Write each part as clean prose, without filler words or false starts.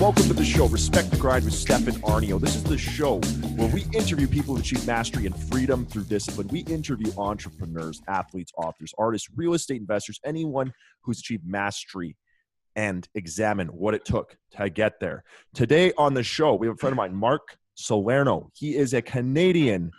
welcome to the show, Respect the Grind with Stefan Aarnio. This is the show where we interview people who achieve mastery and freedom through discipline. We interview entrepreneurs, athletes, authors, artists, real estate investors, anyone who's achieved mastery, and examine what it took to get there. Today on the show, we have a friend of mine, Mark Salerno. He is a Canadian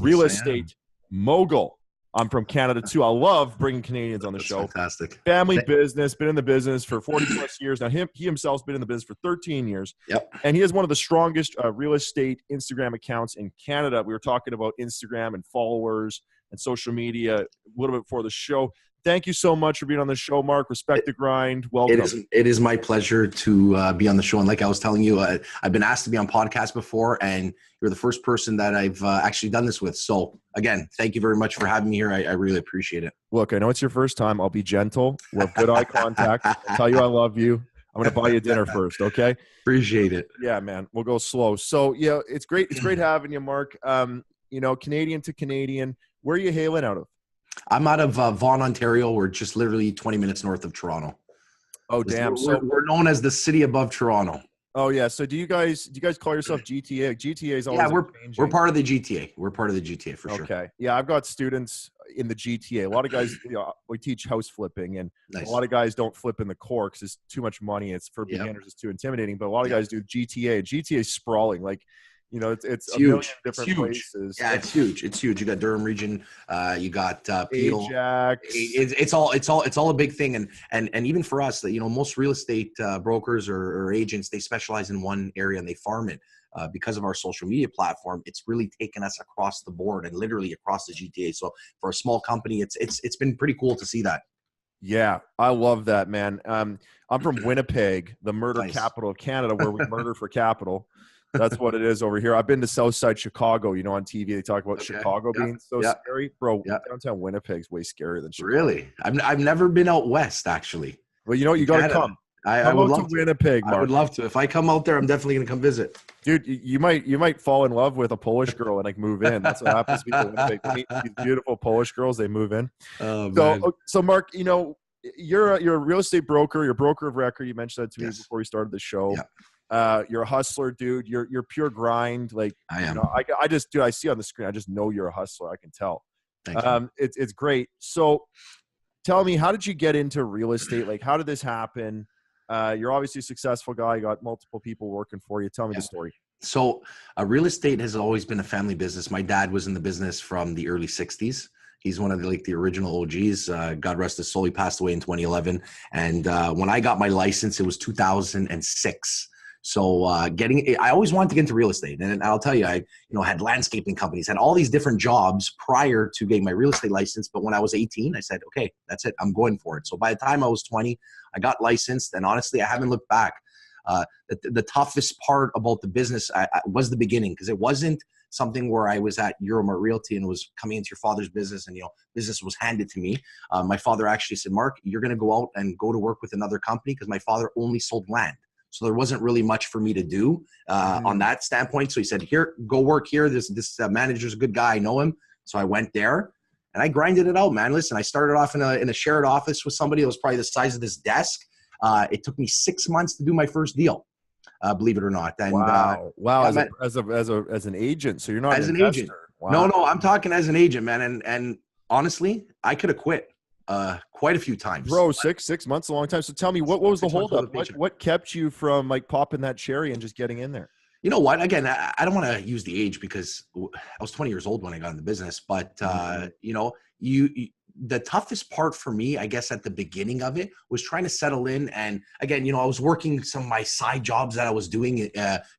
real estate mogul. I'm from Canada too. I love bringing Canadians on the show. Fantastic. Family business, been in the business for 40 plus years. Now he himself's been in the business for 13 years. Yep. And he has one of the strongest real estate Instagram accounts in Canada. We were talking about Instagram and followers and social media a little bit before the show. Thank you so much for being on the show, Mark. Respect the grind. Welcome. It is my pleasure to be on the show. And like I was telling you, I've been asked to be on podcasts before, and you're the first person that I've actually done this with. So again, thank you very much for having me here. I really appreciate it. Look, I know it's your first time. I'll be gentle. We'll have good eye contact. I'll tell you I love you. I'm going to buy you dinner first, okay? Appreciate it. Yeah, man. We'll go slow. So, yeah, it's great. It's great having you, Mark. Canadian to Canadian. Where are you hailing out of? I'm out of Vaughan, Ontario. We're just literally 20 minutes north of Toronto. Oh, damn. We're known as the city above Toronto. Oh, yeah. So do you guys call yourself GTA? GTA is always we're part of the GTA. We're part of the GTA for sure. Okay. Yeah, I've got students in the GTA. A lot of guys, we teach house flipping, and nice. A lot of guys don't flip in the core because it's too much money. It's for beginners. It's too intimidating. But a lot of guys do GTA. GTA is sprawling. Like, it's huge. Different places. Yeah, it's huge. It's huge. You got Durham region. You got Peel. Ajax. It's all a big thing. And even for us, that most real estate brokers or agents, they specialize in one area and they farm it. Because of our social media platform, it's really taken us across the board and literally across the GTA. So for a small company, it's been pretty cool to see that. Yeah, I love that, man. I'm from Winnipeg, the murder capital of Canada, where we murder for capital. That's what it is over here. I've been to Southside Chicago. On TV they talk about Chicago being so scary. Bro, downtown Winnipeg's way scarier than Chicago. Really? I've never been out west, actually. Well, you got to come. I would love to Winnipeg, Mark. I would love to. If I come out there, I'm definitely going to come visit. Dude, you might fall in love with a Polish girl and move in. That's what happens to people in Winnipeg. They meet these beautiful Polish girls, they move in. So Mark, you're a real estate broker. You're a broker of record. You mentioned that to me before we started the show. Yeah. You're a hustler, dude. You're pure grind. Like I am. I see on the screen. I just know you're a hustler. I can tell. Thank you. It's great. So, tell me, how did you get into real estate? Like, how did this happen? You're obviously a successful guy. You got multiple people working for you. Tell me the story. So, real estate has always been a family business. My dad was in the business from the early '60s. He's one of the original OGs. God rest his soul. He passed away in 2011. And when I got my license, it was 2006. So I always wanted to get into real estate. And I'll tell you, I had landscaping companies, had all these different jobs prior to getting my real estate license. But when I was 18, I said, okay, that's it. I'm going for it. So by the time I was 20, I got licensed. And honestly, I haven't looked back. The toughest part about the business was the beginning, because it wasn't something where I was at Euromart Realty and was coming into your father's business and, business was handed to me. My father actually said, Mark, you're going to go out and go to work with another company, because my father only sold land. So there wasn't really much for me to do on that standpoint. So he said, here, go work here. This manager's a good guy. I know him. So I went there and I grinded it out, man. Listen, I started off in a shared office with somebody that was probably the size of this desk. It took me 6 months to do my first deal, believe it or not. And, wow. As an agent. So you're not as an agent. Investor. Wow. No, I'm talking as an agent, man. And honestly, I could have quit quite a few times. Bro, six months, a long time. So tell me, what was the holdup? What kept you from popping that cherry and just getting in there? You know what? Again, I don't want to use the age, because I was 20 years old when I got in the business. But, the toughest part for me, I guess, at the beginning of it was trying to settle in. And again, I was working some of my side jobs that I was doing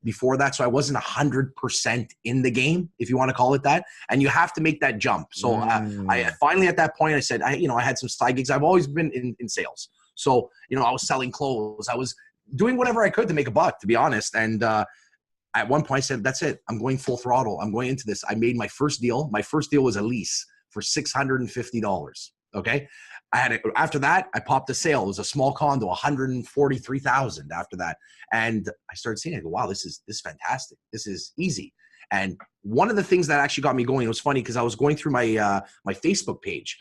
before that. So I wasn't 100% in the game, if you want to call it that. And you have to make that jump. So I finally, at that point, I said, I had some side gigs. I've always been in sales. So, I was selling clothes. I was doing whatever I could to make a buck, to be honest. And at one point I said, that's it. I'm going full throttle. I'm going into this. I made my first deal. My first deal was a lease for $650. Okay. After that, I popped a sale. It was a small condo, $143,000 after that. And I started seeing it. I go, wow, this is fantastic. This is easy. And one of the things that actually got me going, it was funny because I was going through my Facebook page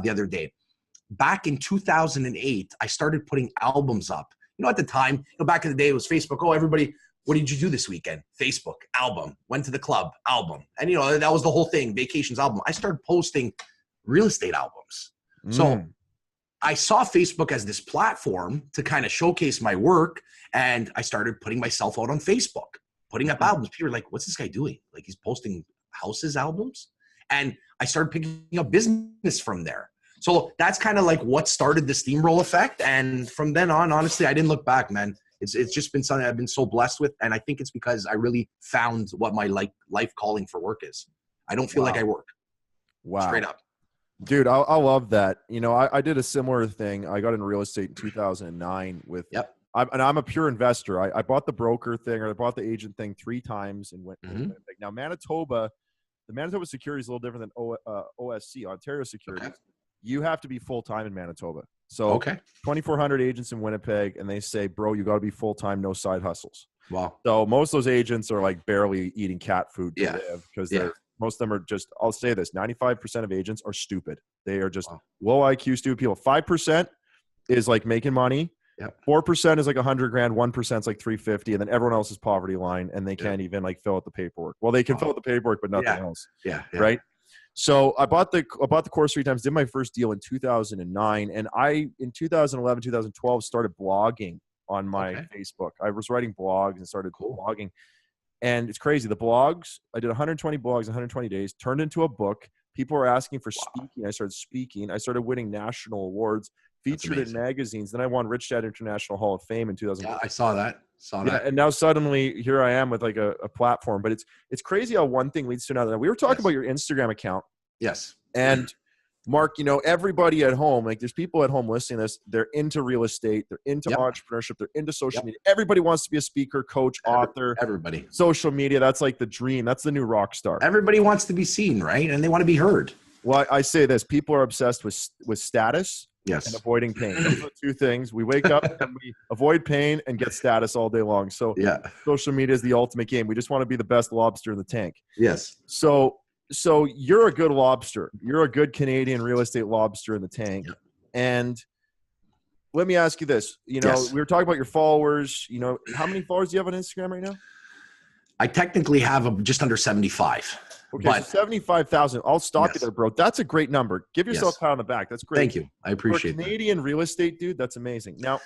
the other day. Back in 2008, I started putting albums up at the time, back in the day, it was Facebook. Oh, everybody, what did you do this weekend? Facebook, album. Went to the club, album. And, that was the whole thing, vacations, album. I started posting real estate albums. So I saw Facebook as this platform to kind of showcase my work. And I started putting myself out on Facebook, putting up albums. People were like, what's this guy doing? Like, he's posting houses albums. And I started picking up business from there. So that's kind of like what started the steamroll effect. And from then on, honestly, I didn't look back, man. It's just been something I've been so blessed with. And I think it's because I really found what my life calling for work is. I don't feel like I work. Wow. Straight up. Dude, I love that. I did a similar thing. I got into real estate in 2009 with, I'm a pure investor. I bought the broker thing, or I bought the agent thing 3 times and went. Now, Manitoba, the Manitoba security is a little different than OSC, Ontario Securities. Okay. You have to be full-time in Manitoba. So 2,400 agents in Winnipeg, and they say, bro, you got to be full-time, no side hustles. Wow. So most of those agents are like barely eating cat food to live, because most of them are just, I'll say this, 95% of agents are stupid. They are just low IQ stupid people. 5% is like making money. 4% is like 100 grand. 1% is like 350. And then everyone else is poverty line, and they can't even like fill out the paperwork. Well, they can fill out the paperwork, but nothing else. Right. So I bought the course 3 times, did my first deal in 2009. And in 2011, 2012, started blogging on my Facebook. I was writing blogs and started blogging. And it's crazy. The blogs, I did 120 blogs in 120 days, turned into a book. People were asking for speaking. I started speaking. I started winning national awards, featured in magazines. Then I won Rich Dad International Hall of Fame in 2000. Yeah, I saw that. And now suddenly here I am with like a platform. But it's crazy how one thing leads to another. We were talking about your Instagram account. Yes. And Mark, everybody at home, like there's people at home listening to this, they're into real estate, they're into entrepreneurship, they're into social media. Everybody wants to be a speaker, coach, author. Everybody. Social media, that's like the dream. That's the new rock star. Everybody wants to be seen, right? And they want to be heard. Well, I say this, people are obsessed with status and avoiding pain. Those are 2 things. We wake up and we avoid pain and get status all day long. So social media is the ultimate game. We just want to be the best lobster in the tank. Yes. So you're a good lobster. You're a good Canadian real estate lobster in the tank. And let me ask you this. We were talking about your followers. How many followers do you have on Instagram right now? I technically have just under 75. Okay, so 75,000. I'll stop you there, bro. That's a great number. Give yourself a pat on the back. That's great. Thank you. I appreciate that. For Canadian real estate, dude, that's amazing. Now,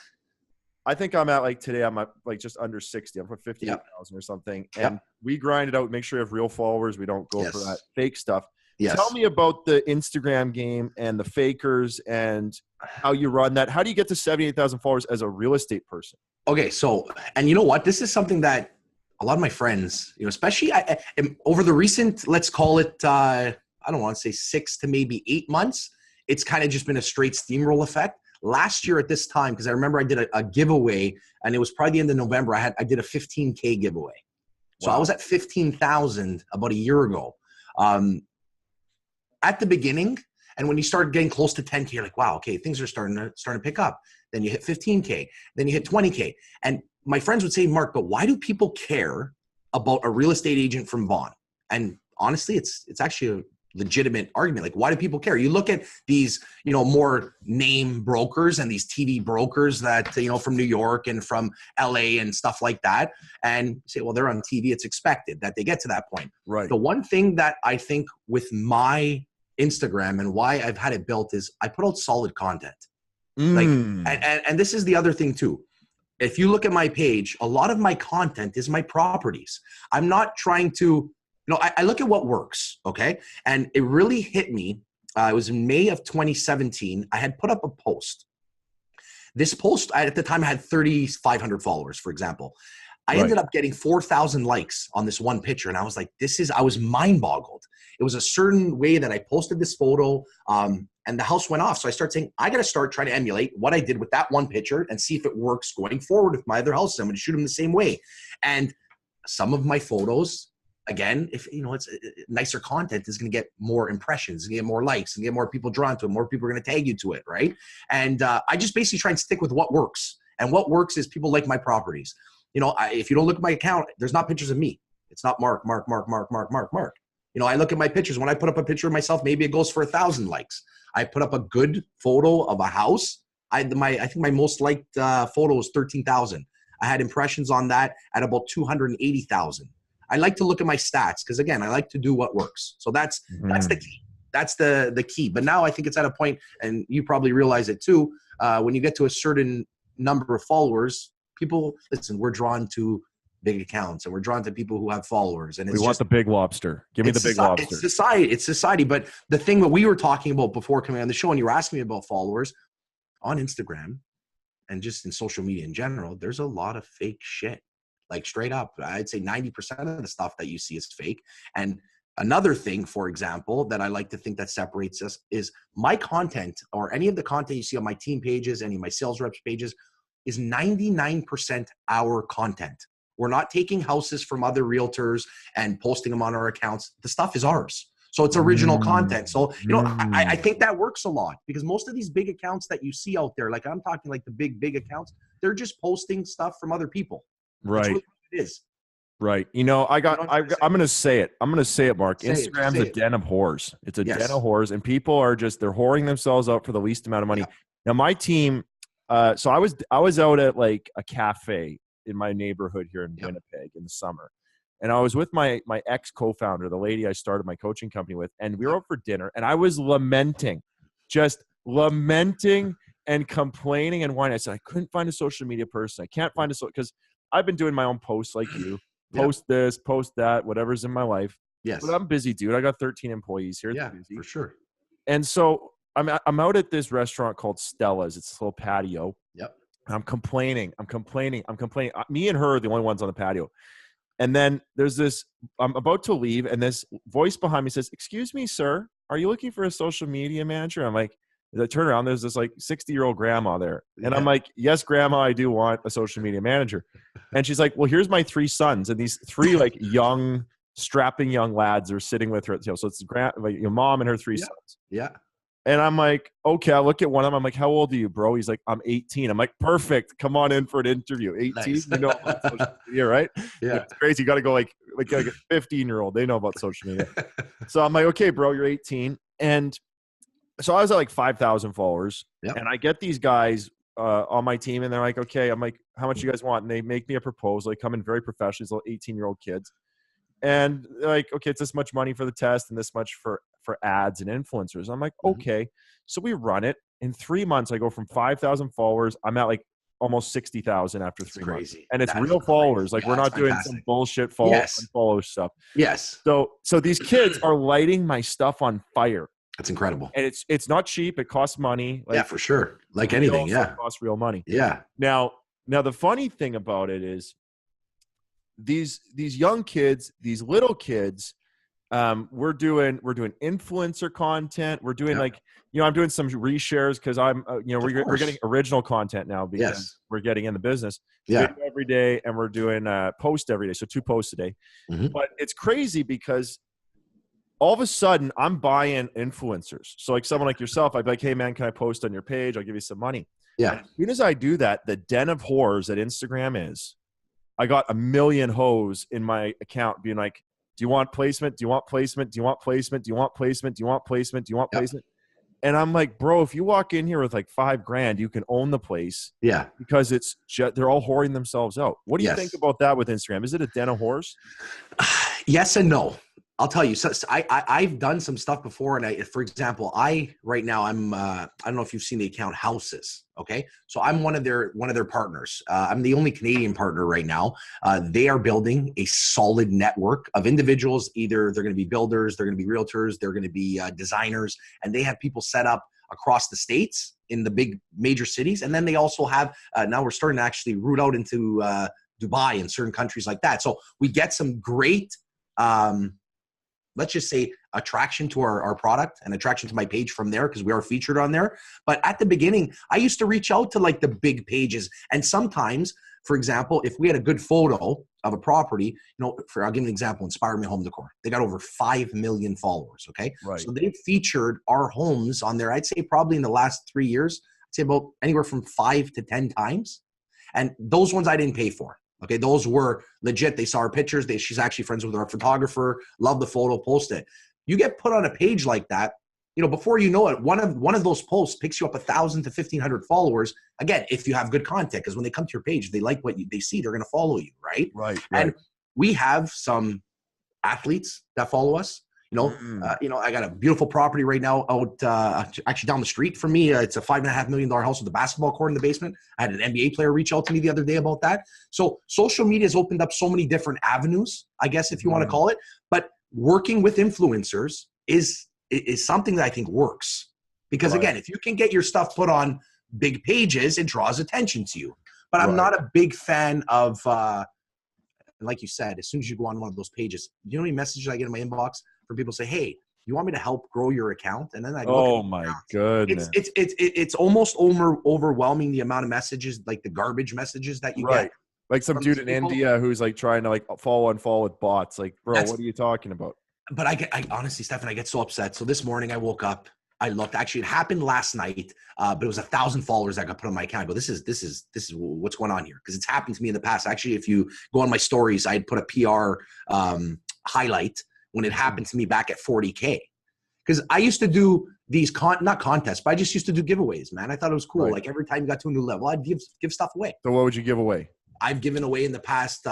I think I'm at today I'm at just under 60. I'm at 58,000 or something. And we grind it out. Make sure you have real followers. We don't go for that fake stuff. Tell me about the Instagram game and the fakers and how you run that. How do you get to 78,000 followers as a real estate person? Okay. So, and you know what? This is something that a lot of my friends, especially over the recent, let's call it, I don't want to say 6 to maybe 8 months, it's kind of just been a straight steamroll effect. Last year at this time, because I remember I did a giveaway, and it was probably the end of November. I did a 15K giveaway. So I was at 15,000 about a year ago. At the beginning, and when you start getting close to 10K, you're like, wow, okay, things are starting to pick up. Then you hit 15K, then you hit 20K. And my friends would say, Mark, but why do people care about a real estate agent from Vaughan? And honestly, it's actually a legitimate argument. Like, why do people care? You look at these, more name brokers and these TV brokers that, from New York and from LA and stuff like that. And you say, well, they're on TV. It's expected that they get to that point. Right. The one thing that I think with my Instagram and why I've had it built is I put out solid content. And this is the other thing too. If you look at my page, a lot of my content is my properties. I'm not trying to, I look at what works, okay? And it really hit me. It was in May of 2017. I had put up a post. This post, at the time, I had 3,500 followers, for example. I ended up getting 4,000 likes on this one picture. And I was like, I was mind boggled. It was a certain way that I posted this photo. And the house went off. So I started saying, I got to start trying to emulate what I did with that one picture and see if it works going forward with my other houses. I'm going to shoot them the same way. And some of my photos, again, if it's nicer content, is going to get more impressions, and get more likes, and get more people drawn to it. More people are going to tag you to it, right? And I just basically try and stick with what works. And what works is people like my properties. If you don't look at my account, there's not pictures of me. It's not Mark. I look at my pictures. When I put up a picture of myself, maybe it goes for 1,000 likes. I put up a good photo of a house. I think my most liked photo was 13,000. I had impressions on that at about 280,000. I like to look at my stats because, again, I like to do what works. So that's the key. That's the key. But now I think it's at a point, and you probably realize it too, when you get to a certain number of followers, people, listen, we're drawn to big accounts and we're drawn to people who have followers. And we want the big lobster. Give me the big lobster. It's society. But the thing that we were talking about before coming on the show, and you were asking me about followers on Instagram and just in social media in general, there's a lot of fake shit. Like straight up, I'd say 90% of the stuff that you see is fake. And another thing, for example, that I like to think that separates us is my content, or any of the content you see on my team pages, any of my sales reps pages, is 99% our content. We're not taking houses from other realtors and posting them on our accounts. The stuff is ours. So it's original content. So, I think that works a lot, because most of these big accounts that you see out there, like I'm talking like the big accounts, they're just posting stuff from other people. Right. Really what it is. Right. I'm going to say it. I'm going to say it, Mark. Instagram's a den of whores. It's a den of whores, and people are they're whoring themselves out for the least amount of money. Yeah. Now, my team, so I was out at like a cafe in my neighborhood here in Winnipeg in the summer. And I was with my ex co-founder, the lady I started my coaching company with, and we were out for dinner, and I was just lamenting and complaining and whining. I said, I couldn't find a social media person. I can't find because I've been doing my own posts like you. Post this, post that, whatever's in my life. Yes. But I'm busy, dude. I got 13 employees here. Yeah, for sure. And so I'm out at this restaurant called Stella's. It's a little patio. Yep. I'm complaining. Me and her are the only ones on the patio. And then there's this, I'm about to leave, and this voice behind me says, "Excuse me, sir, are you looking for a social media manager?" I'm like, as I turn around, there's this like 60-year-old grandma there. And I'm like, "Yes, grandma, I do want a social media manager." And she's like, "Well, here's my 3 sons." And these 3 like young, strapping young lads are sitting with her. So it's your mom and her 3 sons. Yeah. And I'm like, okay, I look at one of them. I'm like, "How old are you, bro?" He's like, "I'm 18. I'm like, "Perfect. Come on in for an interview." 18, nice. You know about social media, right? Yeah. It's crazy. You got to go like a 15-year-old. They know about social media. So I'm like, "Okay, bro, you're 18. And so I was at like 5,000 followers. Yep. And I get these guys on my team, and they're like, "Okay." I'm like, "How much you guys want?" And they make me a proposal. They come in very professional, these little 18-year-old kids. And they're like, "Okay, it's this much money for the test and this much for ads and influencers." I'm like, okay. So we run it. In 3 months, I go from 5,000 followers. I'm at like almost 60,000 after 3 months. And it's real followers. Like, we're not doing some bullshit follow stuff. Yes. So these kids are lighting my stuff on fire. That's incredible. And it's not cheap. It costs money. Like, yeah, for sure. Like anything. Yeah. It costs real money. Yeah. Now the funny thing about it is these young kids, these little kids, we're doing influencer content. We're doing I'm doing some reshares because I'm, we're getting original content now because we're getting in the business. Yeah. Every day, and we're doing post every day. So 2 posts a day. But it's crazy because all of a sudden I'm buying influencers. So like someone like yourself, I'd be like, "Hey man, can I post on your page? I'll give you some money." Yeah. And as soon as I do that, the den of whores that Instagram is, I got 1 million hoes in my account being like, "Do you want placement? Do you want placement? Do you want placement? Do you want placement? Do you want placement? Do you want placement?" And I'm like, "Bro, if you walk in here with like $5,000, you can own the place." Yeah. Because it's just, they're all whoring themselves out. What do you think about that with Instagram? Is it a den of whores? Yes and no. I'll tell you. So I've done some stuff before, and for example, right now I'm I don't know if you've seen the account Houses. Okay, so I'm one of their partners. I'm the only Canadian partner right now. They are building a solid network of individuals. Either they're going to be builders, they're going to be realtors, they're going to be designers, and they have people set up across the states in the big major cities. And then they also have now we're starting to actually root out into Dubai and certain countries like that. So we get some great. Let's just say attraction to our product and attraction to my page from there, because we are featured on there. But at the beginning, I used to reach out to like the big pages. And sometimes, for example, if we had a good photo of a property, I'll give you an example, Inspire Me Home Decor. They got over 5 million followers, okay? Right. So they've featured our homes on there, I'd say probably in the last 3 years, I'd say about anywhere from 5 to 10 times. And those ones I didn't pay for. Okay, those were legit. They saw our pictures. She's actually friends with our photographer. Love the photo, post it. You get put on a page like that, you know, before you know it, one of those posts picks you up 1,000 to 1,500 followers. Again, if you have good content, because when they come to your page, they like what they see, they're going to follow you, right? Right. And we have some athletes that follow us. Mm. You know, I got a beautiful property right now out actually down the street from me. It's a $5.5 million house with a basketball court in the basement. I had an NBA player reach out to me the other day about that. So social media has opened up so many different avenues, I guess, if you want to call it. But working with influencers is something that I think works. Because again, if you can get your stuff put on big pages, it draws attention to you. But I'm not a big fan of like you said, as soon as you go on one of those pages, you know how many messages I get in my inbox from people say, hey, you want me to help grow your account? And then I look oh my goodness. It's almost overwhelming the amount of messages, like the garbage messages that you get. Like some dude in India who's like trying to like follow with bots. Like, bro, what are you talking about? But I honestly, Stefan, I get so upset. So this morning I woke up, I looked, actually it happened last night, but it was 1,000 followers that got put on my account. I go, this is what's going on here. Cause it's happened to me in the past. Actually, if you go on my stories, I'd put a PR highlight when it happened to me back at 40K. Cause I used to do these not contests, but I just used to do giveaways, man. I thought it was cool. Like every time you got to a new level, I'd give stuff away. So what would you give away? I've given away in the past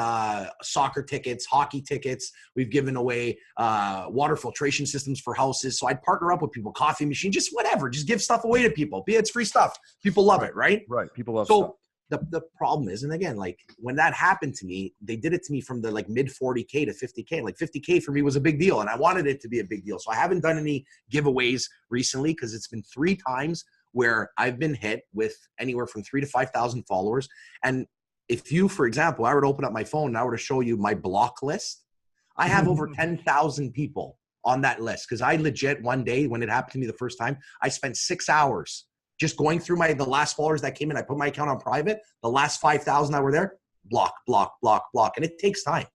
soccer tickets, hockey tickets. We've given away water filtration systems for houses. So I'd partner up with people, coffee machine, just whatever. Just give stuff away to people. It's free stuff. People love it, right? Right. People love stuff. So the problem is, and again, like when that happened to me, they did it to me from the like mid 40K to 50K. Like 50K for me was a big deal, and I wanted it to be a big deal. So I haven't done any giveaways recently because it's been 3 times where I've been hit with anywhere from 3,000 to 5,000 followers. And if you, for example, I were to open up my phone and I were to show you my block list, I have over 10,000 people on that list. Because I legit, one day when it happened to me the first time, I spent 6 hours just going through the last followers that came in. I put my account on private. The last 5,000 that were there, block. And it takes time.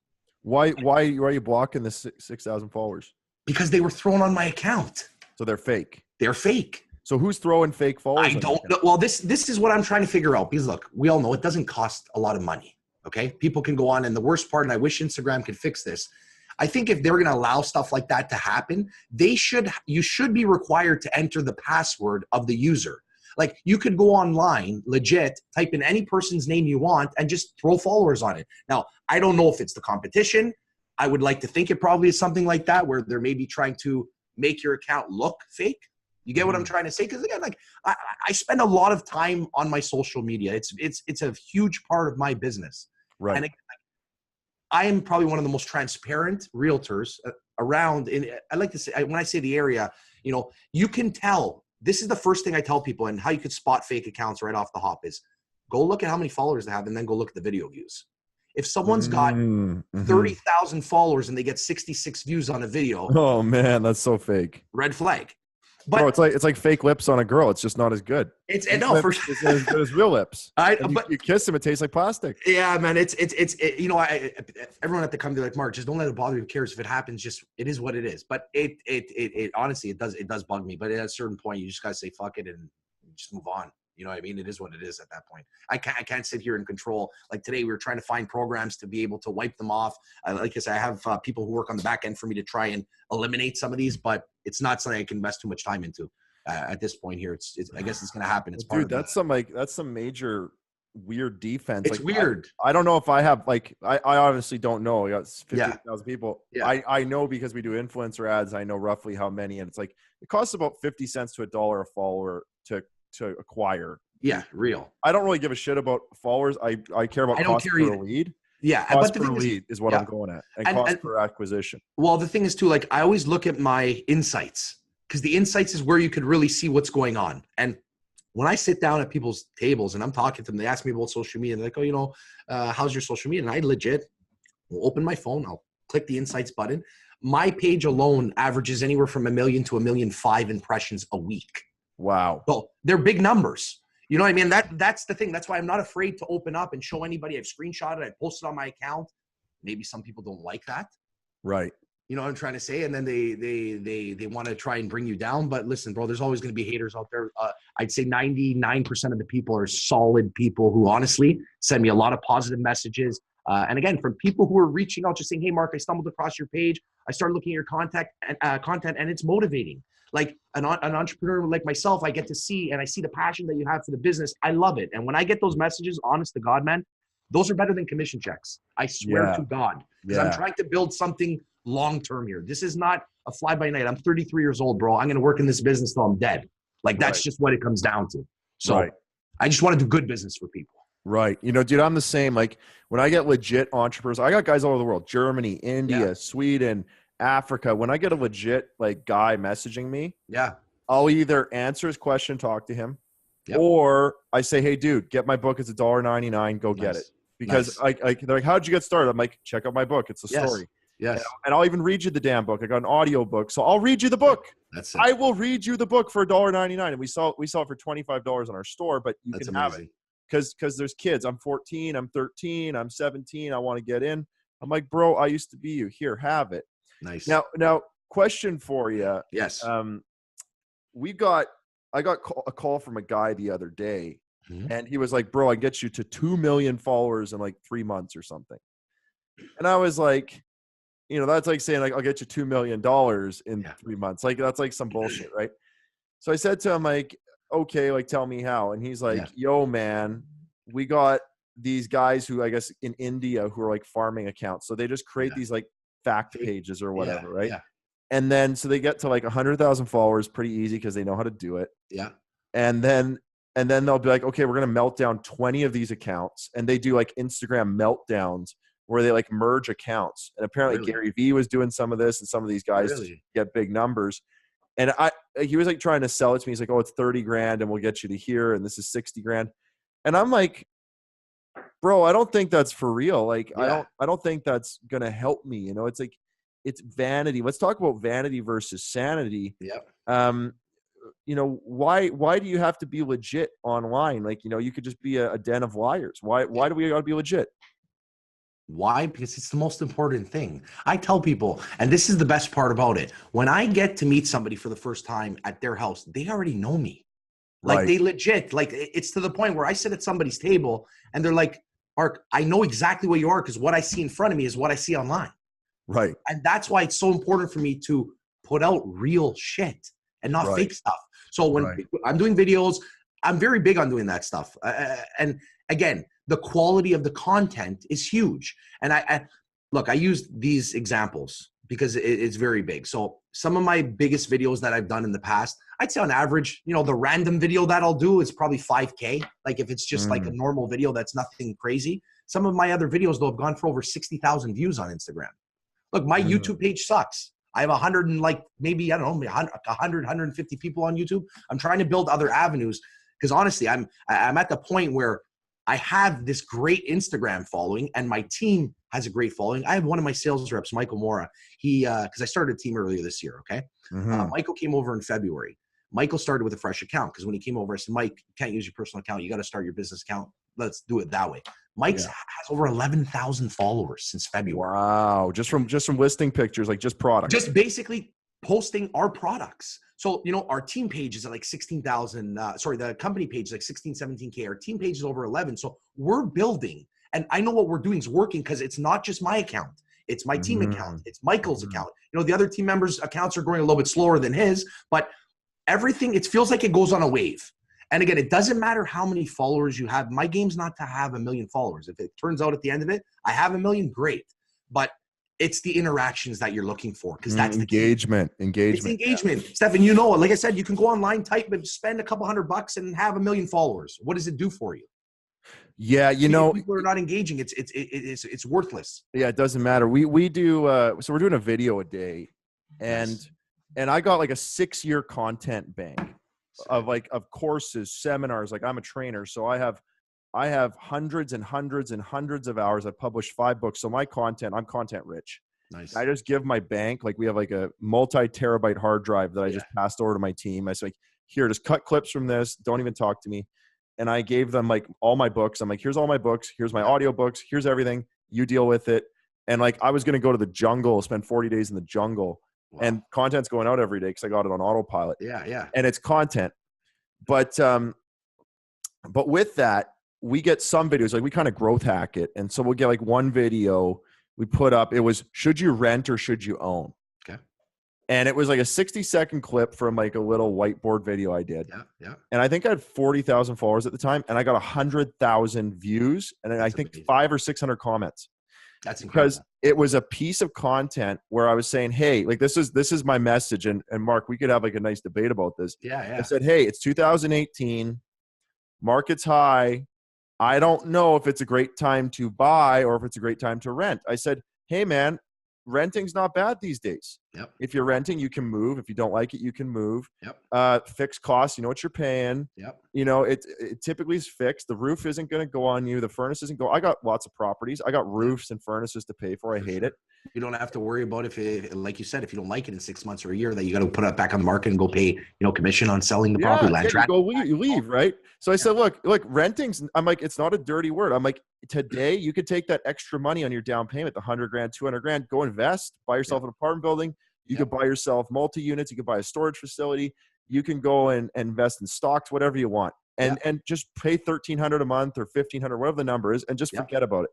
Why are you blocking the 6,000 followers? Because they were thrown on my account. So they're fake. They're fake. So who's throwing fake followers? I don't know. Well, this is what I'm trying to figure out. Because look, we all know it doesn't cost a lot of money. Okay, people can go on, and the worst part, and I wish Instagram could fix this. I think if they're going to allow stuff like that to happen, you should be required to enter the password of the user. Like you could go online, legit, type in any person's name you want, and just throw followers on it. Now, I don't know if it's the competition. I would like to think it probably is something like that, where they're maybe trying to make your account look fake. You get what I'm trying to say? Because again, like I spend a lot of time on my social media. It's a huge part of my business. Right. And again, I am probably one of the most transparent realtors around. I like to say, when I say the area, you know, you can tell. This is the first thing I tell people, and how you could spot fake accounts right off the hop is go look at how many followers they have, and then go look at the video views. If someone's got 30,000 followers and they get 66 views on a video, oh man, that's so fake. Red flag. But bro, it's like fake lips on a girl. It's just not as good. It's as good as real lips. But you kiss them, it tastes like plastic. Yeah, man. It's you know, everyone at the company like, Mark, just don't let it bother you. Who cares if it happens? Just it is what it is. But it honestly it does bug me. But at a certain point, you just gotta say fuck it and just move on. You know what I mean? It is what it is at that point. I can't sit here and control. Like today, we were trying to find programs to be able to wipe them off. Like I said, I have people who work on the back end for me to try and eliminate some of these, but it's not something I can invest too much time into at this point here. It's I guess it's going to happen. It's dude, that's some major weird defense. It's like, weird. I don't know if I have I honestly don't know. I got 50,000 people. Yeah. I know because we do influencer ads. I know roughly how many, and it's like it costs about 50 cents to $1 a follower to acquire. Yeah, real. I don't really give a shit about followers. I care about cost per lead. Yeah, cost per lead is what I'm going at, and cost per acquisition. Well, the thing is too, like I always look at my insights, because the insights is where you could really see what's going on. And when I sit down at people's tables and I'm talking to them, they ask me about social media. And they're like, oh, you know, how's your social media? And I legit will open my phone. I'll click the insights button. My page alone averages anywhere from 1 million to 1.5 million impressions a week. Wow. So they're big numbers. You know what I mean? That's the thing. That's why I'm not afraid to open up and show anybody. I've screenshotted it. I posted on my account. Maybe some people don't like that. Right. You know what I'm trying to say? And then they want to try and bring you down. But listen, bro, there's always going to be haters out there. I'd say 99% of the people are solid people who honestly send me a lot of positive messages. And again, from people who are reaching out, just saying, hey, Mark, I stumbled across your page. I started looking at your content and it's motivating. Like an entrepreneur like myself, I get to see, and I see the passion that you have for the business. I love it. And when I get those messages, honest to God, man, those are better than commission checks. I swear to God, because I'm trying to build something long-term here. This is not a fly-by-night. I'm 33 years old, bro. I'm going to work in this business till I'm dead. Like, that's just what it comes down to. So I just want to do good business for people. Right. You know, dude, I'm the same. Like when I get legit entrepreneurs, I got guys all over the world, Germany, India, Sweden, Africa. When I get a legit like guy messaging me, I'll either answer his question, talk to him, or I say, hey, dude, get my book. It's $1.99. Go get it. Because they're like, how'd you get started? I'm like, check out my book. It's a story. And I'll even read you the damn book. I got an audio book. So I'll read you the book. That's it. I will read you the book for $1.99. And we sell it for $25 in our store, but you can have it. Because there's kids. I'm 14, I'm 13, I'm 17. I want to get in. I'm like, bro, I used to be you. Here, have it. Nice. Now, question for you. Yes. I got a call from a guy the other day, and he was like, bro, I get you to 2 million followers in like 3 months or something. And I was like, you know, that's like saying like, I'll get you $2 million in 3 months. Like that's like some bullshit, right? So I said to him like, okay, like tell me how. And he's like, yo, man, we got these guys who I guess in India who are like farming accounts. So they just create these like fact pages or whatever, right? And then so they get to like 100,000 followers pretty easy because they know how to do it. And then they'll be like, okay, we're going to melt down 20 of these accounts. And they do like Instagram meltdowns where they like merge accounts. And apparently Gary Vee was doing some of this, and some of these guys get big numbers. And he was like trying to sell it to me. He's like, oh, it's 30 grand and we'll get you to here. And this is 60 grand. And I'm like, bro, I don't think that's for real. Like, I don't think that's going to help me. You know, it's like, it's vanity. Let's talk about vanity versus sanity. You know, why do you have to be legit online? Like, you know, you could just be a den of liars. Why do we got to be legit? Why? Because it's the most important thing. I tell people, and this is the best part about it, when I get to meet somebody for the first time at their house, they already know me. Like they legit, like it's to the point where I sit at somebody's table and they're like, Mark, I know exactly what you are because what I see in front of me is what I see online. Right. And that's why it's so important for me to put out real shit and not fake stuff. So when I'm doing videos, I'm very big on doing that stuff. And again, the quality of the content is huge. And I use these examples because it's very big. So some of my biggest videos that I've done in the past, I'd say on average, you know, the random video that I'll do is probably 5K. Like if it's just like a normal video, that's nothing crazy. Some of my other videos though have gone for over 60,000 views on Instagram. Look, my YouTube page sucks. I have 100 and like maybe, I don't know, 100, 150 people on YouTube. I'm trying to build other avenues because honestly, I'm at the point where I have this great Instagram following and my team has a great following. I have one of my sales reps, Michael Mora. Because I started a team earlier this year, okay? Michael came over in February. Michael started with a fresh account because when he came over, I said, Mike, you can't use your personal account. You got to start your business account. Let's do it that way. Mike's has over 11,000 followers since February. Wow. Just from listing pictures, like just products. Just basically posting our products. So, you know, our team page is at like 16,000. The company page is like 16, 17K. Our team page is over 11. So we're building. And I know what we're doing is working because it's not just my account. It's my team account. It's Michael's account. You know, the other team members' accounts are growing a little bit slower than his, but everything, it feels like it goes on a wave. And again, it doesn't matter how many followers you have. My game's not to have 1 million followers. If it turns out at the end of it, I have 1 million, great. But it's the interactions that you're looking for because that's engagement. It's engagement. Stefan, you know, like I said, you can go online, type, and spend a couple $100 and have 1 million followers. What does it do for you? Yeah, you know, people are not engaging. It's worthless. Yeah, it doesn't matter. We do. So we're doing a video a day, and I got like a 6-year content bank of courses, seminars. Like I'm a trainer, so I have hundreds and hundreds and hundreds of hours. I've published 5 books. So my content, I'm content rich. Nice. I just give my bank, like we have like a multi-terabyte hard drive that I just passed over to my team. I was like, here, just cut clips from this. Don't even talk to me. And I gave them like all my books. I'm like, here's all my books. Here's my audio books. Here's everything. You deal with it. And like, I was going to go to the jungle, spend 40 days in the jungle. Wow. And content's going out every day because I got it on autopilot. Yeah. And it's content. But with that, we get some videos, like we kind of growth hack it. And so we'll get like one video we put up. It was, should you rent or should you own? Okay. And it was like a 60-second clip from like a little whiteboard video I did. Yeah. Yeah. And I think I had 40,000 followers at the time, and I got 100,000 views, and then I think amazing. 500 or 600 comments. That's incredible. Because it was a piece of content where I was saying, hey, like this is my message. And Mark, we could have like a nice debate about this. Yeah. I said, hey, it's 2018, market's high. I don't know if it's a great time to buy or if it's a great time to rent. I said, hey man, renting's not bad these days. Yep. If you're renting, you can move. If you don't like it, you can move. Yep. Fixed costs, you know what you're paying. Yep. You know, it typically is fixed. The roof isn't going to go on you. The furnace isn't go. I got lots of properties. I got roofs and furnaces to pay for. I hate it. You don't have to worry about if it, like you said, if you don't like it in 6 months or a year, that you got to put it back on the market and go pay, commission on selling the property. Land track. You leave, right? So I said, look, renting's, I'm like, it's not a dirty word. I'm like, today you could take that extra money on your down payment, the 100 grand, 200 grand, go invest, buy yourself an apartment building. You could buy yourself multi-units. You could buy a storage facility. You can go and invest in stocks, whatever you want. And just pay $1,300 a month or $1,500, whatever the number is, and just forget about it.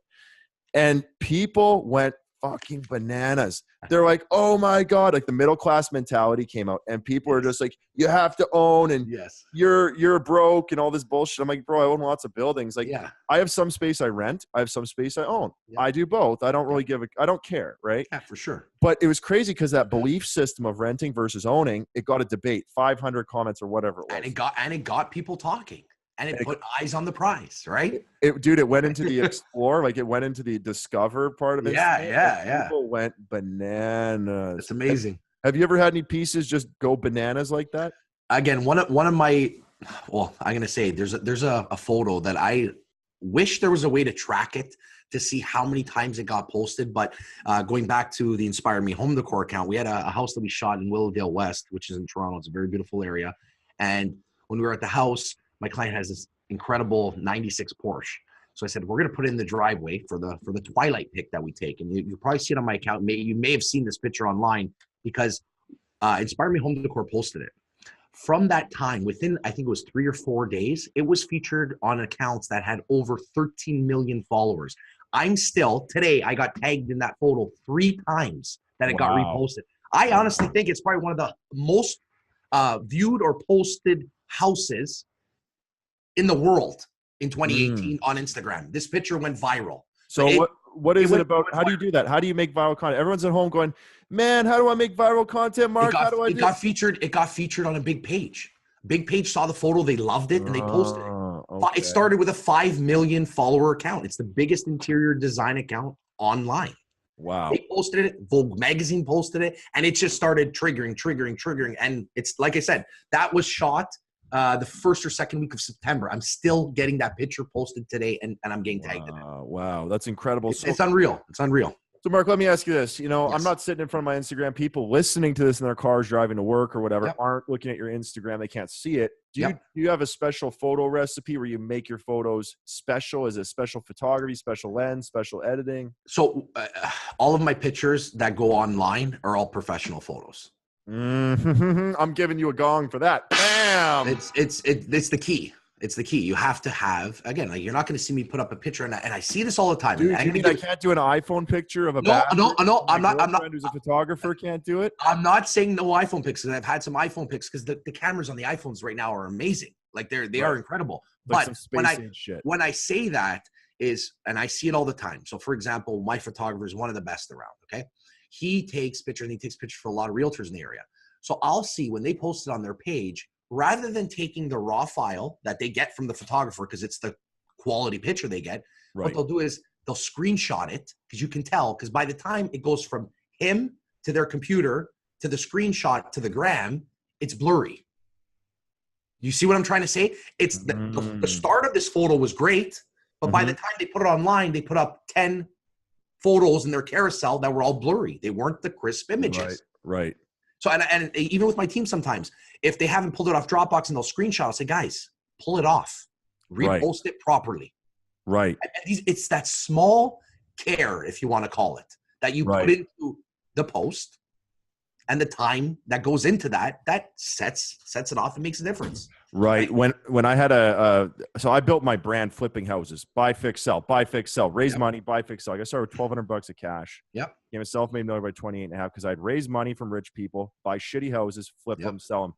And people went fucking bananas. They're like, oh my God, like the middle class mentality came out, and people are just like, you have to own, and you're broke and all this bullshit. I'm like, bro, I own lots of buildings. Like I have some space I rent. I have some space I own. I do both. I don't really I don't care. Right. Yeah, for sure. But it was crazy because that belief system of renting versus owning, it got a debate, 500 comments or whatever it was. And it got people talking. And it put eyes on the prize, right? It went into the explore, like it went into the discover part of it. Yeah. People went bananas. It's amazing. Have you ever had any pieces just go bananas like that? Again, one of my, well, I'm gonna say there's a photo that I wish there was a way to track it to see how many times it got posted. But going back to the Inspire Me Home Decor account, we had a house that we shot in Willowdale West, which is in Toronto. It's a very beautiful area. And when we were at the house, my client has this incredible 96 Porsche. So I said, we're going to put it in the driveway for the twilight pic that we take. And you probably see it on my account. You may have seen this picture online because Inspire Me Home Decor posted it. From that time, within, I think it was 3 or 4 days, it was featured on accounts that had over 13 million followers. Today, I got tagged in that photo 3 times that it got reposted. I honestly think it's probably one of the most viewed or posted houses in the world in 2018 on Instagram. This picture went viral. So what is it about? How do you do that? How do you make viral content? Everyone's at home going, man, how do I make viral content, Mark? It got featured on a big page. Big page saw the photo, they loved it, and they posted it. Okay. It started with a 5 million follower account. It's the biggest interior design account online. Wow. They posted it, Vogue magazine posted it, and it just started triggering. And it's like I said, that was shot the first or second week of September. I'm still getting that picture posted today, and I'm getting tagged in it. Wow, that's incredible. It's unreal. It's unreal. So, Mark, let me ask you this. I'm not sitting in front of my Instagram. People listening to this in their cars, driving to work or whatever, aren't looking at your Instagram. They can't see it. Do you have a special photo recipe where you make your photos special? Is it special photography, special lens, special editing? So all of my pictures that go online are all professional photos. I'm giving you a gong for that. Bam! It's the key. It's the key. You have to have, again, like you're not going to see me put up a picture, and I see this all the time. Dude, you mean I can't do an iPhone picture of a No, I'm not. Who's a photographer can't do it? I'm not saying no iPhone pics, because I've had some iPhone pics, because the cameras on the iPhones right now are amazing. Like they are incredible. Like But when I say that is, and I see it all the time. So for example, my photographer is one of the best around. Okay. He takes pictures, and he takes pictures for a lot of realtors in the area. So I'll see when they post it on their page, rather than taking the raw file that they get from the photographer, because it's the quality picture they get, what they'll do is they'll screenshot it, because you can tell, because by the time it goes from him to their computer to the screenshot to the gram, it's blurry. You see what I'm trying to say? It's the start of this photo was great, but by the time they put it online, they put up 10 photos in their carousel that were all blurry. They weren't the crisp images. Right. So, and even with my team, sometimes if they haven't pulled it off Dropbox and they'll screenshot, I'll say, guys, pull it off, repost it properly. Right. And it's that small care, if you want to call it, that you put into the post and the time that goes into that sets it off and makes a difference. Right. When I had so I built my brand flipping houses, buy, fix, sell, raise money, buy, fix, sell. I started with $1,200 of cash. Yep. Became a self-made millionaire by 28 and a half because I'd raise money from rich people, buy shitty houses, flip them, sell them.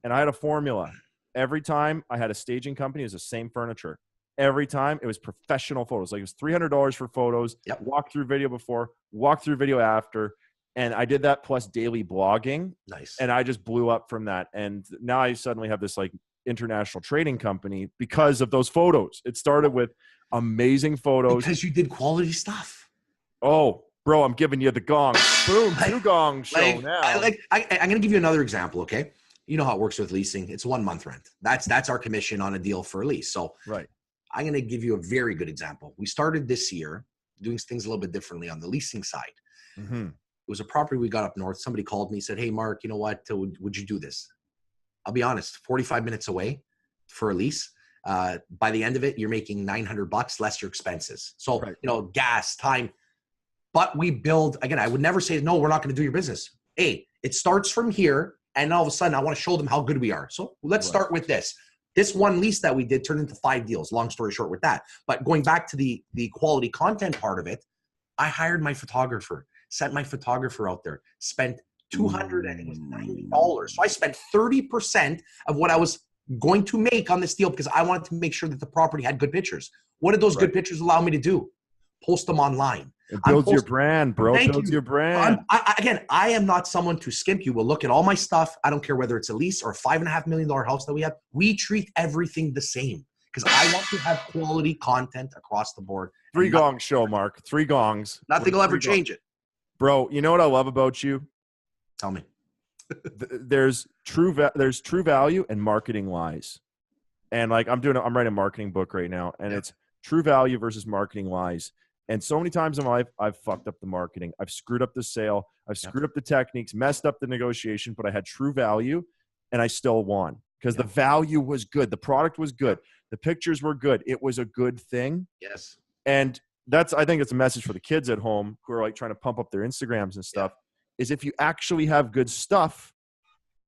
And I had a formula. Every time I had a staging company, it was the same furniture. Every time it was professional photos. Like it was $300 for photos, walk through video before, walk through video after. And I did that plus daily blogging. Nice. And I just blew up from that. And now I suddenly have this like international trading company because of those photos. It started with amazing photos. Because you did quality stuff. Oh, bro, I'm giving you the gong. Boom, two gong show now. I'm going to give you another example, okay? You know how it works with leasing. It's 1 month rent. That's our commission on a deal for a lease. So I'm going to give you a very good example. We started this year doing things a little bit differently on the leasing side. It was a property we got up north. Somebody called me, said, hey, Mark, you know what? Would you do this? I'll be honest, 45 minutes away for a lease. By the end of it, you're making $900 less your expenses. So, gas, time. But we build, again, I would never say, no, we're not going to do your business. Hey, it starts from here. And all of a sudden, I want to show them how good we are. So let's start with this. This one lease that we did turned into 5 deals. Long story short with that. But going back to the quality content part of it, I hired my photographer, sent my photographer out there, spent $290. So I spent 30% of what I was going to make on this deal because I wanted to make sure that the property had good pictures. What did those good pictures allow me to do? Post them online. It builds your brand, bro. It builds your brand. I am not someone to skimp. You will look at all my stuff. I don't care whether it's a lease or a $5.5 million house that we have. We treat everything the same because I want to have quality content across the board. 3 gong show, Mark. 3 gongs. Nothing will ever change it. Bro, you know what I love about you? Tell me. There's true value and marketing lies. And like I'm writing a marketing book right now, and it's true value versus marketing lies. And so many times in my life, I've fucked up the marketing. I've screwed up the sale. I've screwed up the techniques, messed up the negotiation, but I had true value and I still won because the value was good. The product was good. The pictures were good. It was a good thing. Yes. And I think it's a message for the kids at home who are like trying to pump up their Instagrams and stuff is if you actually have good stuff,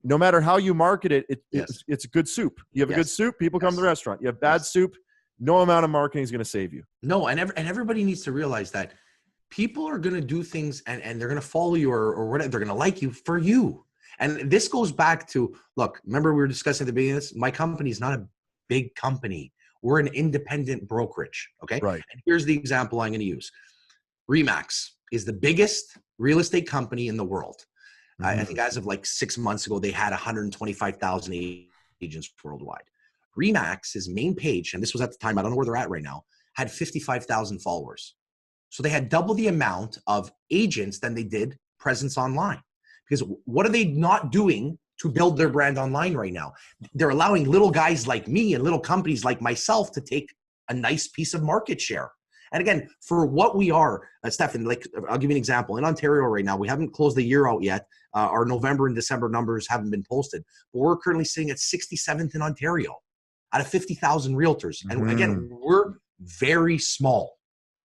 no matter how you market it, it's good soup. You have a good soup, people come to the restaurant. You have bad soup, no amount of marketing is going to save you. No, and everybody needs to realize that people are going to do things and they're going to follow you or whatever. They're going to like you for you. And this goes back to, look, remember we were discussing at the beginning of this? My company is not a big company. We're an independent brokerage, okay? Right. And here's the example I'm going to use. RE/MAX is the biggest real estate company in the world. I think as of like 6 months ago, they had 125,000 agents worldwide. RE/MAX's main page, and this was at the time, I don't know where they're at right now, had 55,000 followers. So they had double the amount of agents than they did presence online. Because what are they not doing to build their brand online right now? They're allowing little guys like me and little companies like myself to take a nice piece of market share. And again, for what we are, Stefan, like I'll give you an example. In Ontario right now, we haven't closed the year out yet. Our November and December numbers haven't been posted. But we're currently sitting at 67th in Ontario out of 50,000 realtors. And again, we're very small,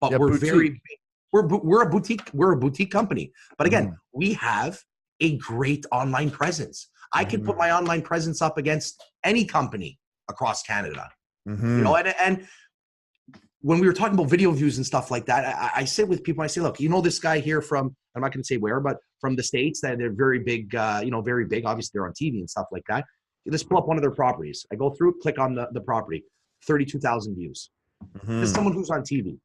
but we're boutique. Very big. We're a boutique company. But again, we have a great online presence. I can put my online presence up against any company across Canada. You know, and when we were talking about video views and stuff like that, I sit with people. I say, look, you know, this guy here from, I'm not going to say where, but from the States that they're very big, very big. Obviously, they're on TV and stuff like that. Let's pull up one of their properties. I go through, click on the property, 32,000 views. This is someone who's on TV,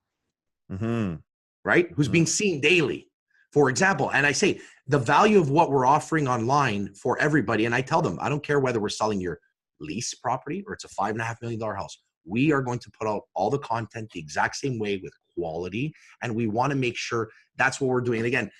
right? Who's being seen daily, for example. And I say the value of what we're offering online for everybody. And I tell them, I don't care whether we're selling your lease property or it's a $5.5 million house. We are going to put out all the content the exact same way with quality. And we want to make sure that's what we're doing. And again,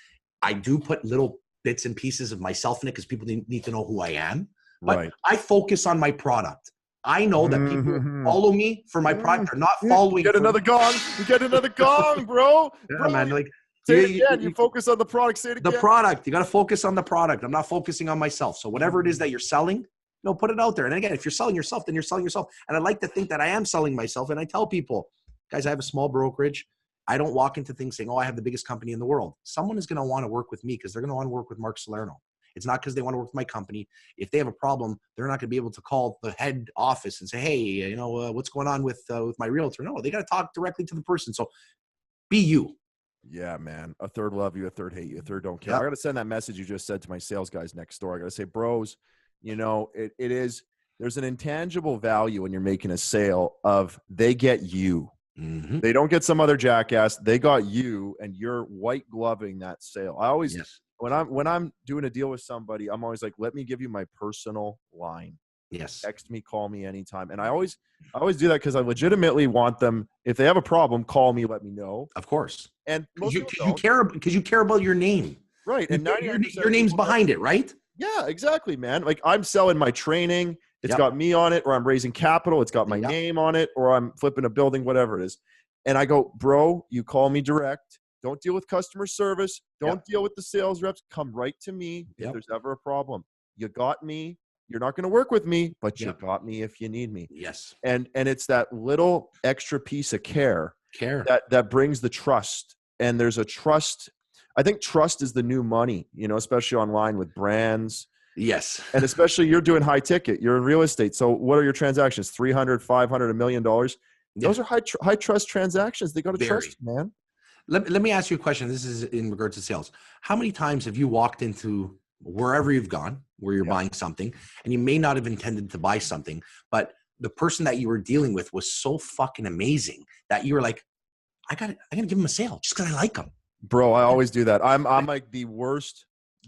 I do put little bits and pieces of myself in it because people need to know who I am. But I focus on my product. I know that people follow me for my product. They're not following. You get another gong. You get another gong, bro. Yeah, bro, man. Like, say it again. You focus on the product. Say it again. The product. You got to focus on the product. I'm not focusing on myself. So whatever it is that you're selling, put it out there. And again, if you're selling yourself, then you're selling yourself. And I like to think that I am selling myself. And I tell people, guys, I have a small brokerage. I don't walk into things saying, oh, I have the biggest company in the world. Someone is going to want to work with me because they're going to want to work with Mark Salerno. It's not because they want to work with my company. If they have a problem, they're not going to be able to call the head office and say, hey, what's going on with my realtor? No, they got to talk directly to the person. So be you. Yeah, man. A third love you, a third hate you, a third don't care. Yep. I got to send that message you just said to my sales guys next door. I got to say, bros, there's an intangible value when you're making a sale of they get you. Mm-hmm. They don't get some other jackass. They got you, and you're white gloving that sale. I always, when I'm doing a deal with somebody, I'm always like, let me give you my personal line. Yes. Text me, call me anytime. And I always do that because I legitimately want them, if they have a problem, call me, let me know. Of course. And because you care about your name. Right. And your name's behind it, right? Yeah, exactly, man. Like I'm selling my training. It's got me on it, or I'm raising capital. It's got my name on it, or I'm flipping a building, whatever it is. And I go, bro, you call me direct. Don't deal with customer service. Don't deal with the sales reps. Come right to me if there's ever a problem. You got me. You're not going to work with me, but you got me if you need me. Yes. And it's that little extra piece of care that brings the trust. And there's a trust. I think trust is the new money, especially online with brands. Yes. And especially you're doing high ticket. You're in real estate. So what are your transactions? 300, 500, $1 million. Those are high trust transactions. They got to trust you, man. Let me ask you a question. This is in regards to sales. How many times have you walked into wherever you've gone, where you're buying something, and you may not have intended to buy something, but the person that you were dealing with was so fucking amazing that you were like, I gotta give him a sale just because I like him. Bro, I always do that. I'm like the worst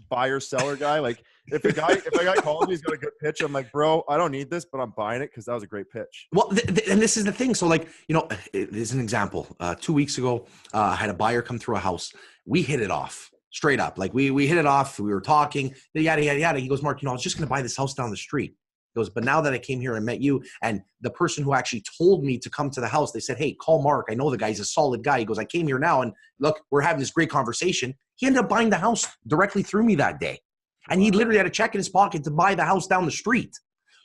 buyer seller guy. Like if a guy calls me, he's got a good pitch. I'm like, bro, I don't need this, but I'm buying it because that was a great pitch. Well, and this is the thing. So like, there's an example. 2 weeks ago, I had a buyer come through a house. We hit it off straight up. Like we hit it off. We were talking, yada, yada, yada. He goes, Mark, I was just going to buy this house down the street. He goes, but now that I came here and met you, and the person who actually told me to come to the house, they said, hey, call Mark. I know the guy. He's a solid guy. He goes, I came here now, and look, we're having this great conversation. He ended up buying the house directly through me that day. And he literally had a check in his pocket to buy the house down the street.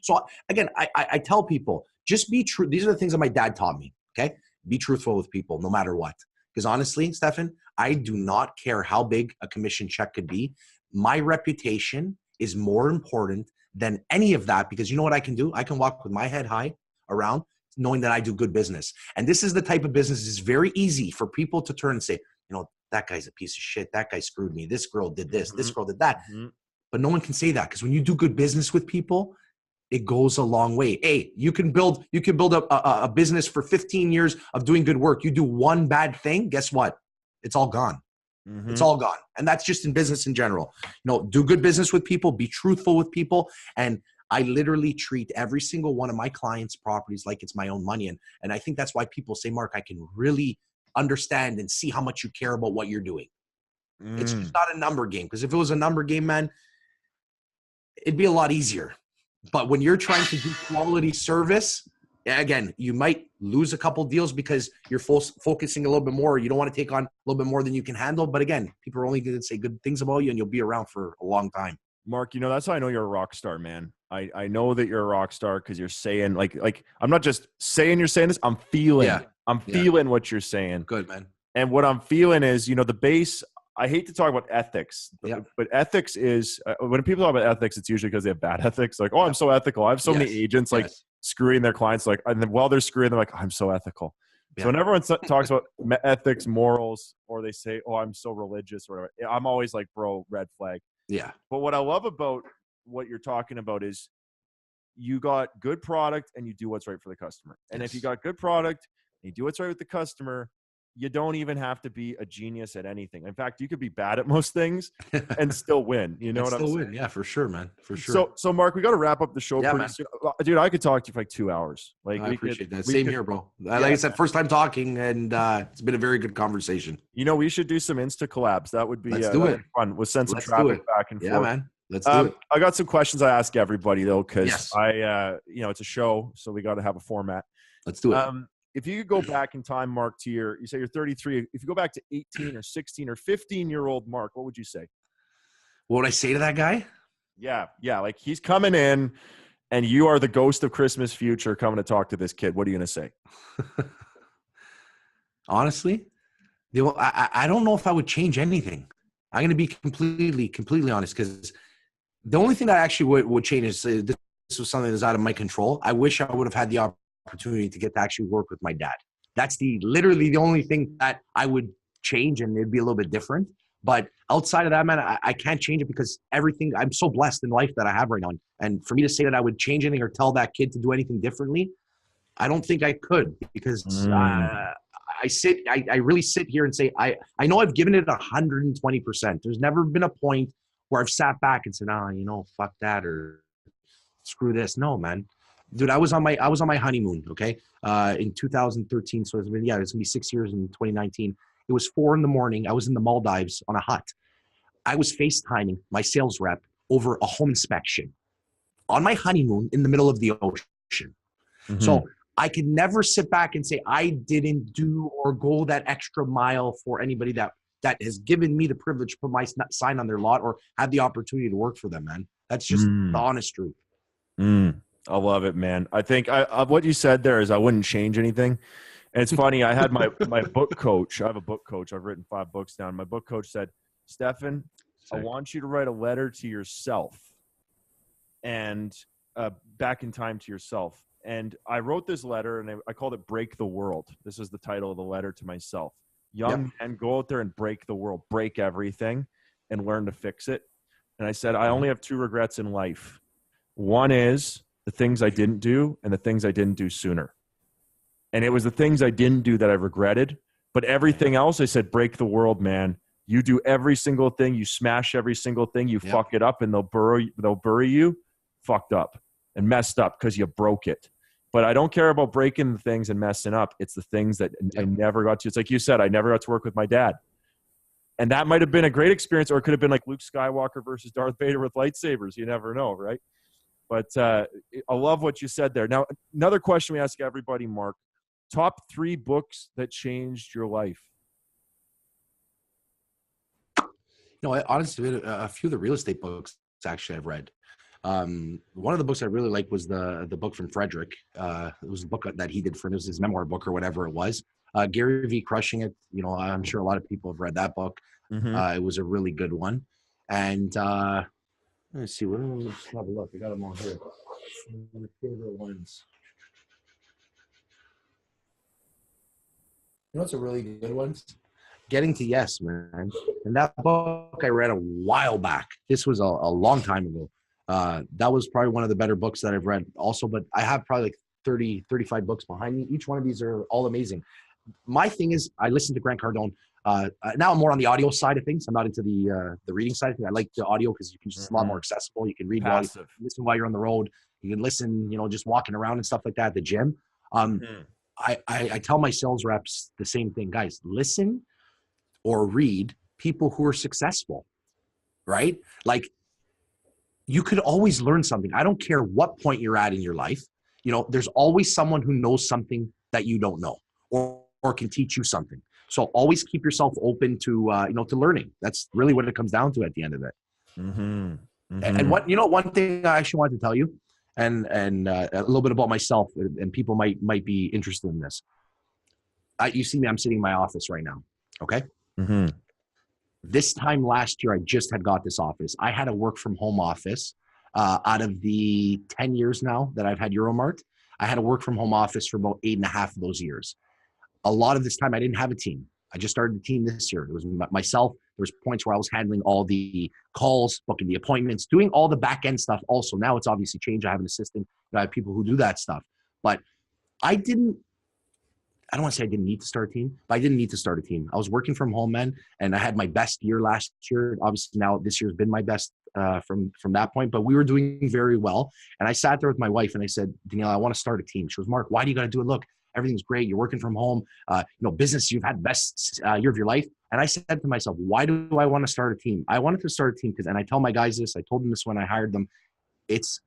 So again, I tell people, just be true. These are the things that my dad taught me. Okay. Be truthful with people no matter what. Because honestly, Stefan, I do not care how big a commission check could be. My reputation is more important than any of that, because you know what I can do? I can walk with my head high around knowing that I do good business. And this is the type of business it's very easy for people to turn and say, that guy's a piece of shit. That guy screwed me. This girl did this. This girl did that. But no one can say that, because when you do good business with people, it goes a long way. Hey, you can build a business for 15 years of doing good work. You do one bad thing, guess what? It's all gone. It's all gone. And that's just in business in general. Do good business with people, be truthful with people. And I literally treat every single one of my clients' properties like it's my own money. And I think that's why people say, Mark, I can really understand and see how much you care about what you're doing. It's just not a number game. Because if it was a number game, man, it'd be a lot easier. But when you're trying to do quality service, again, you might lose a couple deals because you're focusing a little bit more. You don't want to take on a little bit more than you can handle. But again, people are only going to say good things about you, and you'll be around for a long time. Mark, that's how I know you're a rock star, man. I know that you're a rock star because you're saying like I'm not just saying you're saying this. I'm feeling what you're saying. Good, man. And what I'm feeling is, the base. I hate to talk about ethics, but ethics is when people talk about ethics, it's usually because they have bad ethics. Like, I'm so ethical. I have so many agents like screwing their clients, like, and then while they're screwing, they're like, I'm so ethical. So when everyone talks about ethics, morals, or they say, I'm so religious or whatever, I'm always like, bro, red flag. Yeah. But what I love about what you're talking about is you got good product and you do what's right for the customer. And if you got good product and you do what's right with the customer, you don't even have to be a genius at anything. In fact, you could be bad at most things and still win. You know what I'm saying? Yeah, for sure, man. For sure. So Mark, we got to wrap up the show pretty soon. Dude, I could talk to you for like 2 hours. Like, I appreciate that. Same here, bro. Like I said, first time talking, and it's been a very good conversation. We should do some Insta collabs. That would be fun. We'll send some traffic back and forth. Yeah, man. Let's do it. I got some questions I ask everybody though, because it's a show, so we got to have a format. Let's do it. If you could go back in time, Mark, you say you're 33. If you go back to 18 or 16 or 15-year-old Mark, what would you say? What would I say to that guy? Yeah. Like he's coming in and you are the ghost of Christmas future coming to talk to this kid. What are you going to say? Honestly, I don't know if I would change anything. I'm going to be completely honest, because The only thing that actually would change is this was something that's out of my control. I wish I would have had the opportunity to get to actually work with my dad. That's literally the only thing that I would change, and it'd be a little bit different. But outside of that, man, I can't change it because everything, I'm so blessed in life that I have right now. And for me to say that I would change anything or tell that kid to do anything differently, I don't think I could, because I really sit here and say, I know I've given it 120%. There's never been a point where I've sat back and said, fuck that, or screw this. No, man. Dude, I was on my honeymoon, okay? In 2013. So it's gonna be 6 years in 2019. It was 4 a.m. I was in the Maldives on a hut. I was FaceTiming my sales rep over a home inspection on my honeymoon in the middle of the ocean. Mm-hmm. So I could never sit back and say I didn't do or go that extra mile for anybody that has given me the privilege to put my sign on their lot or have the opportunity to work for them, man. That's just the honest truth. I love it, man. I think what you said there is I wouldn't change anything. And it's funny, I had my book coach. I have a book coach. I've written 5 books down. My book coach said, Stefan, I want you to write a letter to yourself and back in time to yourself. And I wrote this letter, and I called it Break the World. This is the title of the letter to myself. Young man, go out there and break the world, break everything, and learn to fix it. And I said, I only have 2 regrets in life. One is the things I didn't do and the things I didn't do sooner. And it was the things I didn't do that I regretted. But everything else, I said, break the world, man. You do every single thing. You smash every single thing. You fuck it up, and they'll bury you fucked up and messed up because you broke it. But I don't care about breaking the things and messing up. It's the things that I never got to. It's like you said, I never got to work with my dad. And that might have been a great experience, or it could have been like Luke Skywalker versus Darth Vader with lightsabers. You never know, right? But I love what you said there. Now, another question we ask everybody, Mark. Top 3 books that changed your life. Honestly, a few of the real estate books actually I've read. One of the books I really liked was the book from Frederick. It was a book that he did for his memoir book or whatever it was. Gary V. Crushing It. I'm sure a lot of people have read that book. Mm-hmm. It was a really good one. And let's see. Let's have a look. I got them all here. My favorite ones. What's a really good one? Getting to Yes, man. And that book I read a while back. This was a long time ago. That was probably one of the better books that I've read also, but I have probably like 30, 35 books behind me. Each one of these are all amazing. My thing is I listen to Grant Cardone. Now I'm more on the audio side of things. I'm not into the reading side of things. I like the audio because you can just a lot more accessible. You can read listen while you're on the road. You can listen, just walking around and stuff like that at the gym. I tell my sales reps the same thing, guys, listen or read people who are successful, right? Like you could always learn something. I don't care what point you're at in your life. There's always someone who knows something that you don't know or can teach you something. So always keep yourself open to, to learning. That's really what it comes down to at the end of it. Mm-hmm. Mm-hmm. And one thing I actually wanted to tell you, and a little bit about myself, and people might be interested in this. You see me, I'm sitting in my office right now. Okay. Mm-hmm. This time last year, I just had got this office. I had a work from home office out of the 10 years now that I've had Euromart. I had a work from home office for about 8.5 of those years. A lot of this time, I didn't have a team. I just started the team this year. It was myself. There was points where I was handling all the calls, booking the appointments, doing all the back end stuff. Also, now it's obviously changed. I have an assistant. I have people who do that stuff. But I don't want to say I didn't need to start a team, but I didn't need to start a team. I was working from home, man, and I had my best year last year. Obviously, now this year has been my best from that point, but we were doing very well. And I sat there with my wife and I said, Danielle, I want to start a team. She goes, Mark, why do you got to do it? Look, everything's great. You're working from home, business, you've had the best year of your life. And I said to myself, why do I want to start a team? I wanted to start a team because, and I tell my guys this, I told them this when I hired them, it's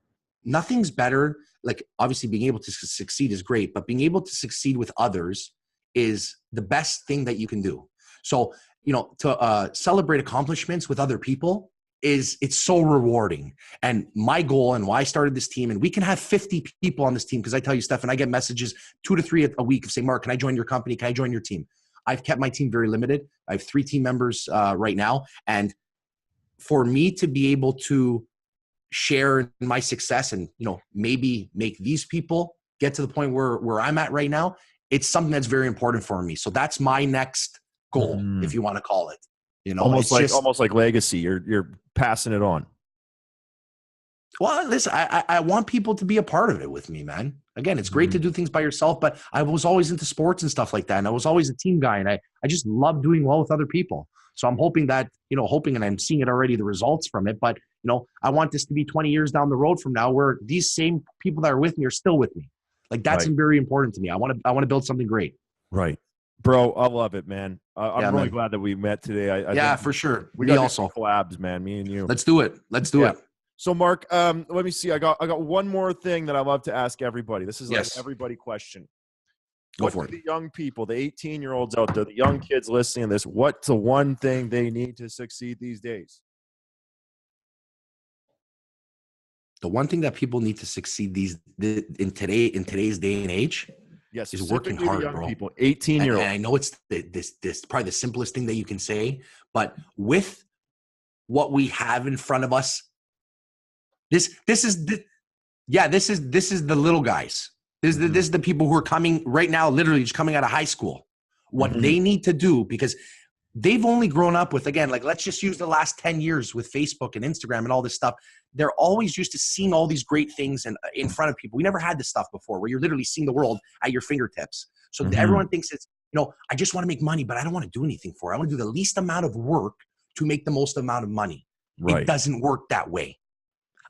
nothing's better. Like obviously being able to succeed is great, but being able to succeed with others is the best thing that you can do. So, to celebrate accomplishments with other people it's so rewarding. And my goal and why I started this team, and we can have 50 people on this team. Cause I tell you, Stefan, I get messages 2 to 3 a week of saying, Mark, can I join your company? Can I join your team? I've kept my team very limited. I have 3 team members right now. And for me to be able to share in my success and, maybe make these people get to the point where I'm at right now, it's something that's very important for me. So that's my next goal, if you want to call it. Almost like legacy. You're passing it on. Well, listen, I want people to be a part of it with me, man. Again, it's great to do things by yourself, but I was always into sports and stuff like that. And I was always a team guy, and I just love doing well with other people. So I'm hoping that, and I'm seeing it already, the results from it. But, I want this to be 20 years down the road from now where these same people that are with me are still with me. Like, that's very important to me. I want to build something great. Right. Bro, I love it, man. I'm really glad that we met today. I think for sure. We got also collabs, man, me and you. Let's do it. It. So, Mark, let me see. I got one more thing that I love to ask everybody. This is like everybody question. Go for it. The young people, the 18-year-olds out there, the young kids listening to this, what's the one thing they need to succeed these days? The one thing that people need to succeed in today's day and age, is working hard, bro. People, 18-year-olds. And I know it's this probably the simplest thing that you can say, but with what we have in front of us, this is the little guys. This is the people who are coming right now, literally just coming out of high school. What they need to do, because they've only grown up with, again, like, let's just use the last 10 years with Facebook and Instagram and all this stuff. They're always used to seeing all these great things in front of people. We never had this stuff before where you're literally seeing the world at your fingertips. So everyone thinks it's, I just want to make money, but I don't want to do anything for it. I want to do the least amount of work to make the most amount of money. Right. It doesn't work that way.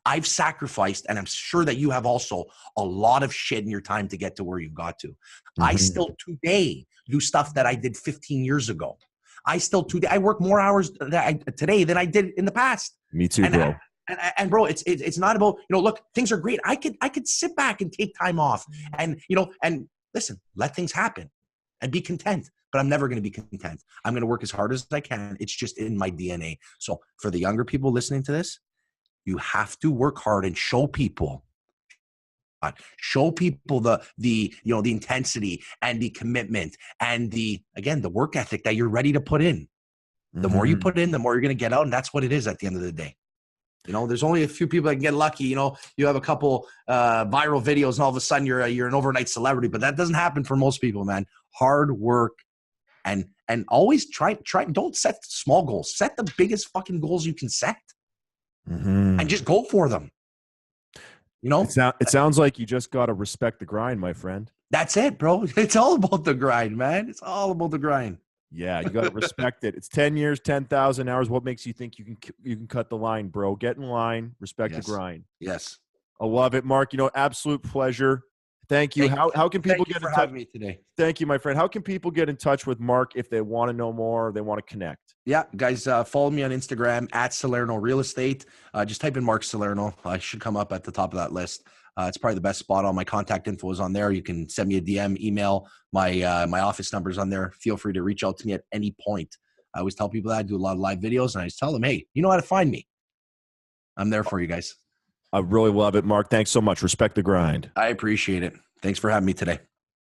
I've sacrificed, and I'm sure that you have also, a lot of shit in your time to get to where you've got to. I still today do stuff that I did 15 years ago. I work more hours today than I did in the past. Me too, bro. And bro, it's not about, look, things are great. I could sit back and take time off and listen, let things happen and be content. But I'm never going to be content. I'm going to work as hard as I can. It's just in my DNA. So for the younger people listening to this, you have to work hard and show people the intensity and the commitment and the work ethic that you're ready to put in. The more you put in, the more you're going to get out. And that's what it is at the end of the day. There's only a few people that can get lucky. You have a couple viral videos and all of a sudden you're an overnight celebrity, but that doesn't happen for most people, man. Hard work and always try. Don't set small goals. Set the biggest fucking goals you can set and just go for them. It sounds like you just got to respect the grind, my friend. That's it, bro. It's all about the grind, man. It's all about the grind. Yeah, you got to respect it. It's 10 years, 10,000 hours. What makes you think you can cut the line, bro? Get in line, respect the grind. Yes. I love it, Mark. Absolute pleasure. Thank you. How can people get in touch with me today? Thank you, my friend. How can people get in touch with Mark if they want to know more or they want to connect? Yeah, guys, follow me on Instagram at Salerno Real Estate. Just type in Mark Salerno. I should come up at the top of that list. It's probably the best spot. All my contact info is on there. You can send me a DM, email. My office number is on there. Feel free to reach out to me at any point. I always tell people that I do a lot of live videos, and I just tell them, hey, you know how to find me. I'm there for you guys. I really love it, Mark. Thanks so much. Respect the grind. I appreciate it. Thanks for having me today.